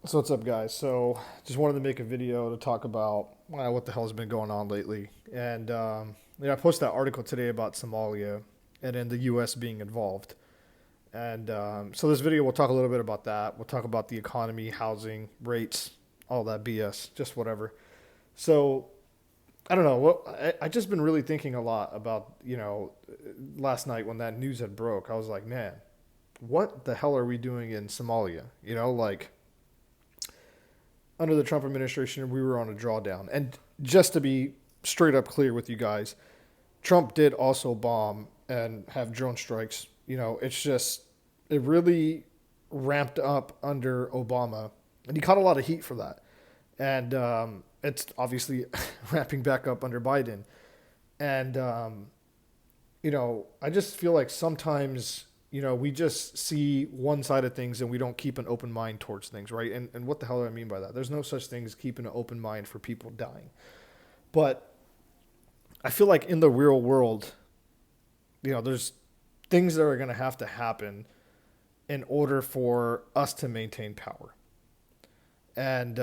So what's up, guys? So just wanted to make a video to talk about what the hell has been going on lately. And I posted that article today about Somalia and then the U.S. being involved. And so this video, we'll talk a little bit about that. We'll talk about the economy, housing, rates, all that BS, just whatever. So I don't know. Well, I just been really thinking a lot about, last night when that news had broke. I was like, man, what the hell are we doing in Somalia? Like under the Trump administration, we were on a drawdown. And just to be straight up clear with you guys, Trump did also bomb and have drone strikes. It's just, it really ramped up under Obama. And he caught a lot of heat for that. And it's obviously ramping back up under Biden. And, I just feel like sometimes we just see one side of things and we don't keep an open mind towards things, right? And what the hell do I mean by that? There's no such thing as keeping an open mind for people dying. But I feel like in the real world, there's things that are going to have to happen in order for us to maintain power. And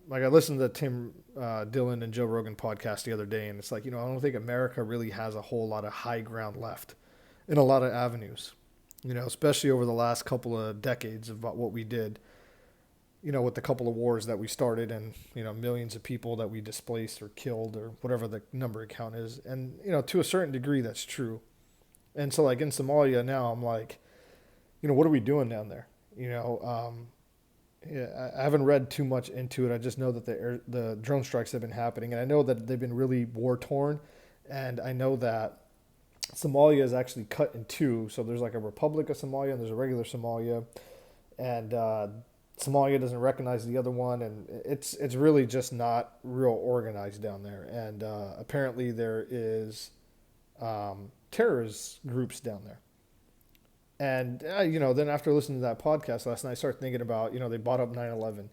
like I listened to Tim Dillon and Joe Rogan podcast the other day, and it's like, I don't think America really has a whole lot of high ground left in a lot of avenues. Especially over the last couple of decades of what we did, with the couple of wars that we started and, millions of people that we displaced or killed or whatever the number count is. And, to a certain degree, that's true. And so, like, in Somalia now, I'm like, what are we doing down there? Yeah, I haven't read too much into it. I just know that the drone strikes have been happening. And I know that they've been really war-torn. And I know that Somalia is actually cut in two. So there's like a Republic of Somalia and there's a regular Somalia. And Somalia doesn't recognize the other one. And it's really just not real organized down there. And apparently there is terrorist groups down there. And, then after listening to that podcast last night, I started thinking about, they bought up 9/11.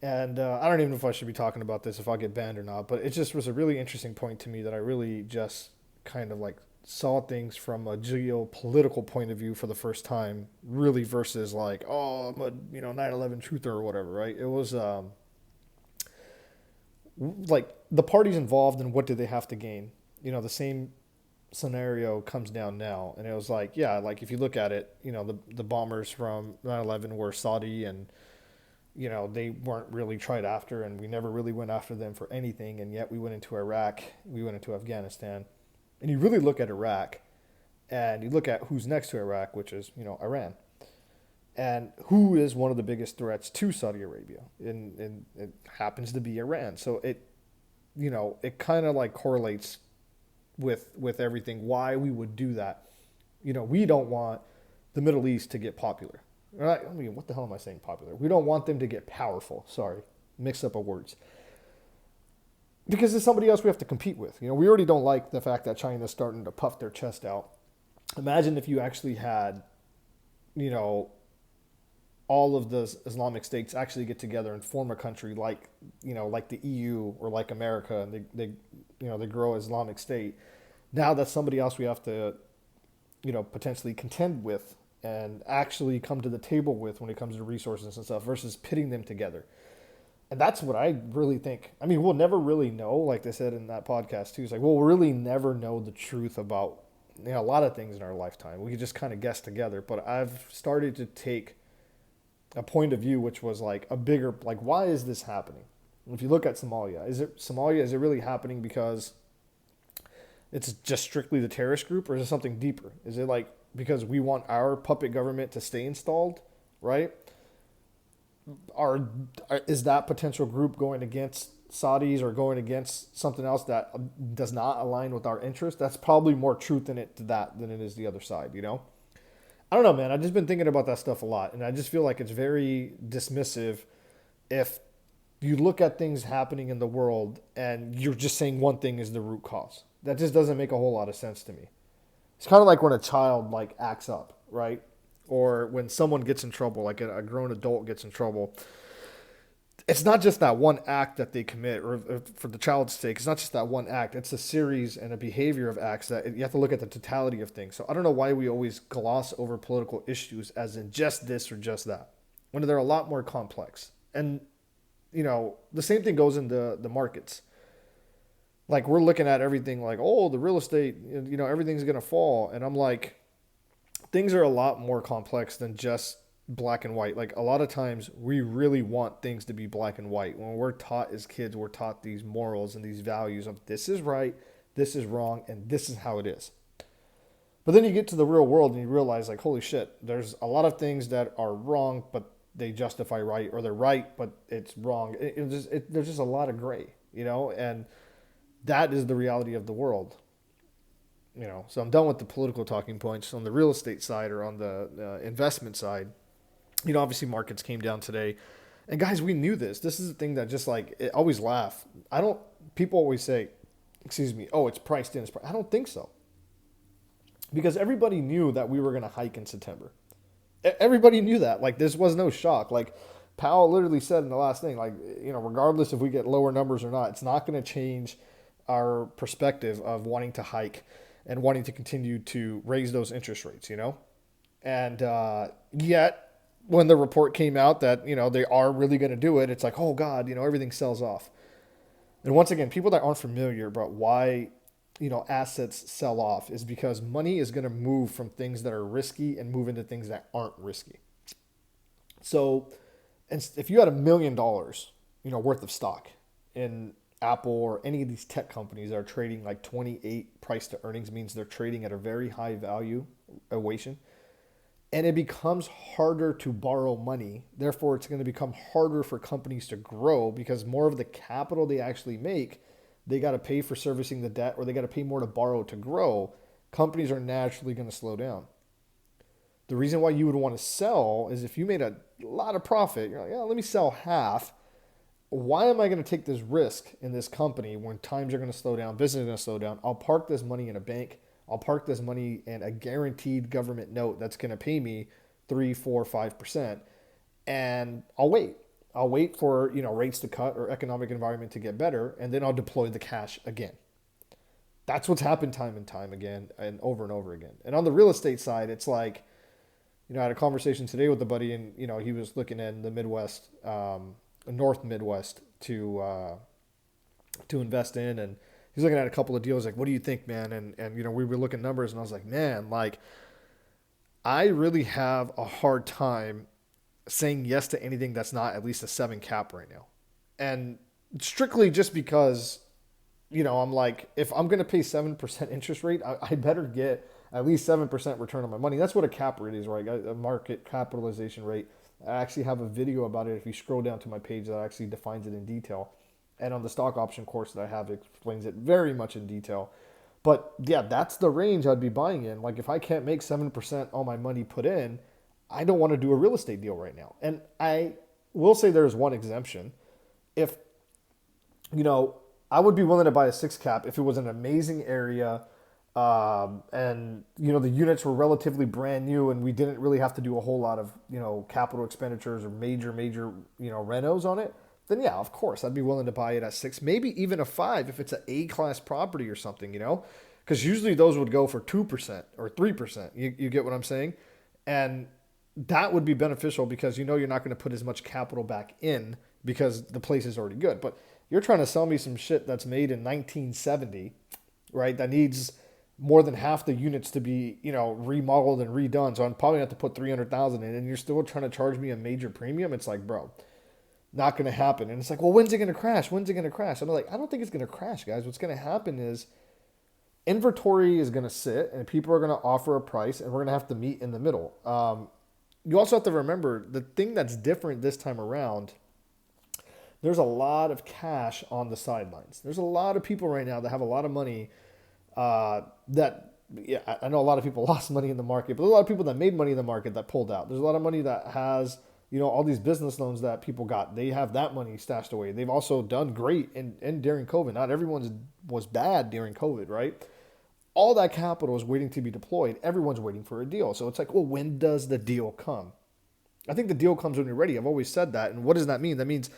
And I don't even know if I should be talking about this, if I'll get banned or not. But it just was a really interesting point to me that I really just kind of like saw things from a geopolitical point of view for the first time, really versus like, oh, I'm a 9/11 truther or whatever, right? It was like the parties involved and what did they have to gain? The same scenario comes down now, and it was like, yeah, like if you look at it, the bombers from 9/11 were Saudi, and they weren't really tried after, and we never really went after them for anything, and yet we went into Iraq, we went into Afghanistan. And you really look at Iraq, and you look at who's next to Iraq, which is, Iran. And who is one of the biggest threats to Saudi Arabia? And it happens to be Iran. So it kind of like correlates with everything, why we would do that. We don't want the Middle East to get popular. Right? I mean, what the hell am I saying popular? We don't want them to get powerful. Sorry, mix up of words. Because there's somebody else we have to compete with. We already don't like the fact that China's starting to puff their chest out. Imagine if you actually had, all of the Islamic states actually get together and form a country like, like the EU or like America, and they grow Islamic State. Now that's somebody else we have to, potentially contend with and actually come to the table with when it comes to resources and stuff versus pitting them together. And that's what I really think. I mean, we'll never really know, like they said in that podcast too. It's like, we'll really never know the truth about, a lot of things in our lifetime. We could just kind of guess together. But I've started to take a point of view which was like a bigger, like, why is this happening? If you look at Somalia, is it really happening because it's just strictly the terrorist group, or is it something deeper? Is it like because we want our puppet government to stay installed, right? Is that potential group going against Saudis or going against something else that does not align with our interest? That's probably more truth in it to that than it is the other side, I don't know, man. I've just been thinking about that stuff a lot, and I just feel like it's very dismissive if you look at things happening in the world and you're just saying one thing is the root cause. That just doesn't make a whole lot of sense to me. It's kind of like when a child like acts up, right? Or when someone gets in trouble, like a grown adult gets in trouble. It's not just that one act that they commit, or for the child's sake, it's not just that one act. It's a series and a behavior of acts that you have to look at the totality of things. So I don't know why we always gloss over political issues as in just this or just that. when they're a lot more complex. And, the same thing goes into the markets. Like we're looking at everything like, oh, the real estate, everything's going to fall. And I'm like, things are a lot more complex than just black and white. Like a lot of times we really want things to be black and white. When we're taught as kids, we're taught these morals and these values of this is right, this is wrong, and this is how it is. But then you get to the real world and you realize like, holy shit, there's a lot of things that are wrong, but they justify right, or they're right, but it's wrong. There's just a lot of gray, and that is the reality of the world. So I'm done with the political talking points. On the real estate side or on the investment side, obviously markets came down today. And guys, we knew this. This is the thing that just like, I always laugh. People always say, excuse me, oh, it's priced in. I don't think so. Because everybody knew that we were going to hike in September. Everybody knew that. Like, this was no shock. Like, Powell literally said in the last thing, like, regardless if we get lower numbers or not, it's not going to change our perspective of wanting to hike and wanting to continue to raise those interest rates, And yet, when the report came out that, they are really going to do it, it's like, oh, God, everything sells off. And once again, people that aren't familiar about why, assets sell off is because money is going to move from things that are risky and move into things that aren't risky. So and if you had $1 million, worth of stock in Apple or any of these tech companies that are trading like 28 price to earnings, means they're trading at a very high value equation. And it becomes harder to borrow money. Therefore, it's going to become harder for companies to grow because more of the capital they actually make, they got to pay for servicing the debt, or they got to pay more to borrow to grow. Companies are naturally going to slow down. The reason why you would want to sell is if you made a lot of profit, you're like, yeah, let me sell half. Why am I going to take this risk in this company when times are going to slow down, business is going to slow down? I'll park this money in a bank. I'll park this money in a guaranteed government note that's going to pay me 3, 4, 5%. And I'll wait. I'll wait for, rates to cut or economic environment to get better, and then I'll deploy the cash again. That's what's happened time and time again and over again. And on the real estate side, it's like, I had a conversation today with a buddy, and, he was looking in the Midwest, North Midwest to invest in, and he's looking at a couple of deals. Like, what do you think, man? And we were looking at numbers, and I was like, man, like, I really have a hard time saying yes to anything that's not at least a 7 cap right now. And strictly just because, I'm like, if I'm going to pay 7% interest rate, I better get at least 7% return on my money. That's what a cap rate is, right? A market capitalization rate. I actually have a video about it if you scroll down to my page that actually defines it in detail. And on the stock option course that I have, it explains it very much in detail. But yeah, that's the range I'd be buying in. Like if I can't make 7% on my money put in, I don't want to do a real estate deal right now. And I will say there's one exemption. If, I would be willing to buy a 6 cap if it was an amazing area, and the units were relatively brand new and we didn't really have to do a whole lot of capital expenditures or major renos on it. Then yeah, of course I'd be willing to buy it at 6, maybe even a 5 if it's an A-class property or something, because usually those would go for 2% or 3%. You get what I'm saying? And that would be beneficial because you're not going to put as much capital back in because the place is already good. But you're trying to sell me some shit that's made in 1970, right? That needs more than half the units to be, remodeled and redone. So I'm probably going to have to put $300,000 in, and you're still trying to charge me a major premium. It's like, bro, not going to happen. And it's like, well, when's it going to crash? When's it going to crash? I'm like, I don't think it's going to crash, guys. What's going to happen is inventory is going to sit and people are going to offer a price and we're going to have to meet in the middle. You also have to remember the thing that's different this time around. There's a lot of cash on the sidelines. There's a lot of people right now that have a lot of money I know a lot of people lost money in the market, but there's a lot of people that made money in the market that pulled out. There's a lot of money that has, all these business loans that people got. They have that money stashed away. They've also done great and during COVID. Not everyone was bad during COVID, right? All that capital is waiting to be deployed. Everyone's waiting for a deal. So it's like, well, when does the deal come? I think the deal comes when you're ready. I've always said that. And what does that mean? That means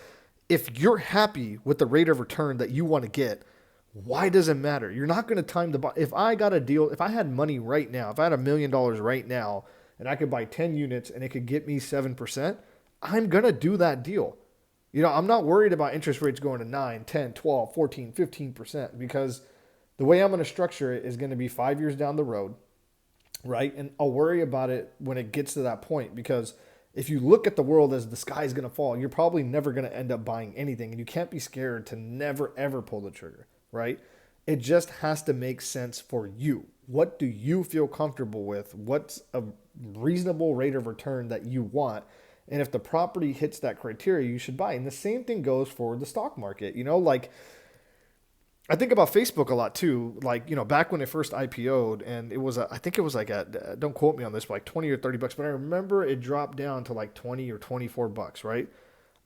if you're happy with the rate of return that you want to get, why does it matter? You're not going to time the buy. If I got a deal, if I had money right now, if I had $1 million right now and I could buy 10 units and it could get me 7%, I'm going to do that deal. I'm not worried about interest rates going to 9, 10, 12, 14, 15% because the way I'm going to structure it is going to be 5 years down the road, right? And I'll worry about it when it gets to that point because if you look at the world as the sky is going to fall, you're probably never going to end up buying anything. And you can't be scared to never, ever pull the trigger, right? It just has to make sense for you. What do you feel comfortable with? What's a reasonable rate of return that you want? And if the property hits that criteria, you should buy. And the same thing goes for the stock market. Like I think about Facebook a lot too. Like, back when it first IPO'd and I think it was like don't quote me on this, but like 20 or 30 bucks, but I remember it dropped down to like 20 or 24 bucks, right?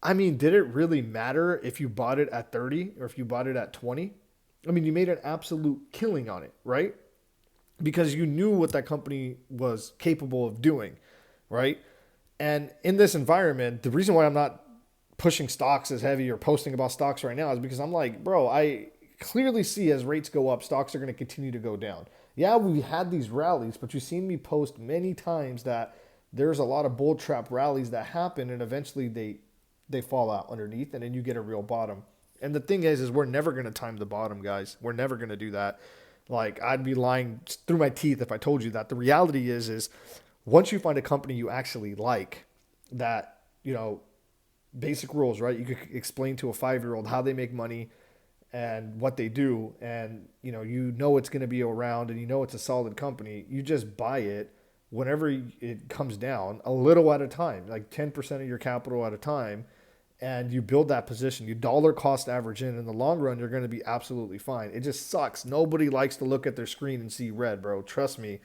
I mean, did it really matter if you bought it at 30 or if you bought it at 20? I mean, you made an absolute killing on it, right? Because you knew what that company was capable of doing, right? And in this environment, the reason why I'm not pushing stocks as heavy or posting about stocks right now is because I'm like, bro, I clearly see as rates go up, stocks are going to continue to go down. Yeah, we had these rallies, but you've seen me post many times that there's a lot of bull trap rallies that happen and eventually they fall out underneath and then you get a real bottom. And the thing is we're never going to time the bottom, guys. We're never going to do that. Like, I'd be lying through my teeth if I told you that. The reality is once you find a company you actually like that, basic rules, right? You could explain to a 5-year-old how they make money and what they do. And, it's going to be around and it's a solid company. You just buy it whenever it comes down a little at a time, like 10% of your capital at a time. And you build that position, you dollar cost average in the long run, you're going to be absolutely fine. It just sucks. Nobody likes to look at their screen and see red, bro. Trust me.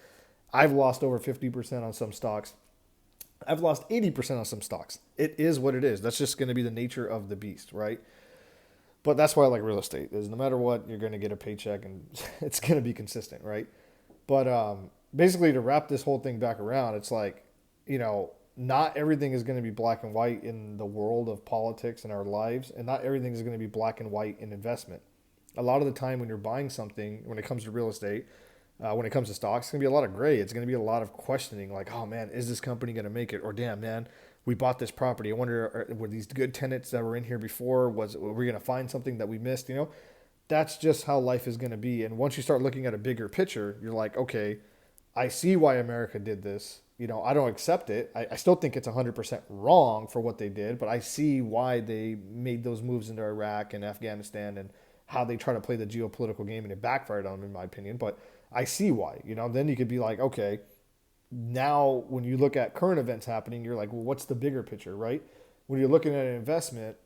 I've lost over 50% on some stocks. I've lost 80% on some stocks. It is what it is. That's just going to be the nature of the beast, right? But that's why I like real estate is no matter what, you're going to get a paycheck and it's going to be consistent, right? But basically to wrap this whole thing back around, it's like, not everything is going to be black and white in the world of politics and our lives, and not everything is going to be black and white in investment. A lot of the time when you're buying something, when it comes to real estate, when it comes to stocks, it's going to be a lot of gray. It's going to be a lot of questioning like, oh man, is this company going to make it? Or damn, man, we bought this property. I wonder, were these good tenants that were in here before? Were we going to find something that we missed? That's just how life is going to be. And once you start looking at a bigger picture, you're like, okay, I see why America did this. I don't accept it. I still think it's 100% wrong for what they did, but I see why they made those moves into Iraq and Afghanistan and how they try to play the geopolitical game, and it backfired on them, in my opinion. But I see why. Then you could be like, okay, now when you look at current events happening, you're like, well, what's the bigger picture, right? When you're looking at an investment,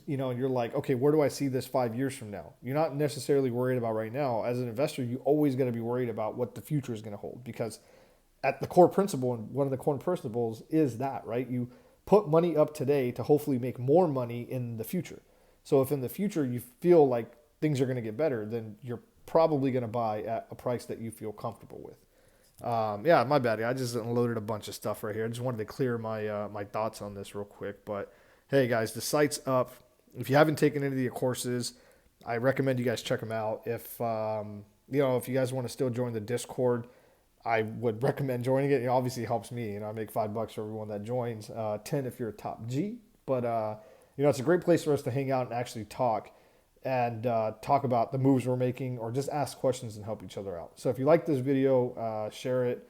and you're like, okay, where do I see this 5 years from now? You're not necessarily worried about right now. As an investor, you always got to be worried about what the future is going to hold because at the core principle, and one of the core principles is that, right? You put money up today to hopefully make more money in the future. So if in the future you feel like things are going to get better, then you're probably going to buy at a price that you feel comfortable with. Yeah, my bad. I just unloaded a bunch of stuff right here. I just wanted to clear my my thoughts on this real quick. But hey, guys, the site's up. If you haven't taken any of the courses, I recommend you guys check them out. If if you guys want to still join the Discord, I would recommend joining it. It obviously helps me. I make $5 for everyone that joins. 10 if you're a top G. But it's a great place for us to hang out and actually talk and talk about the moves we're making or just ask questions and help each other out. So if you like this video, share it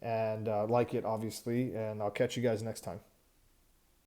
and like it, obviously. And I'll catch you guys next time.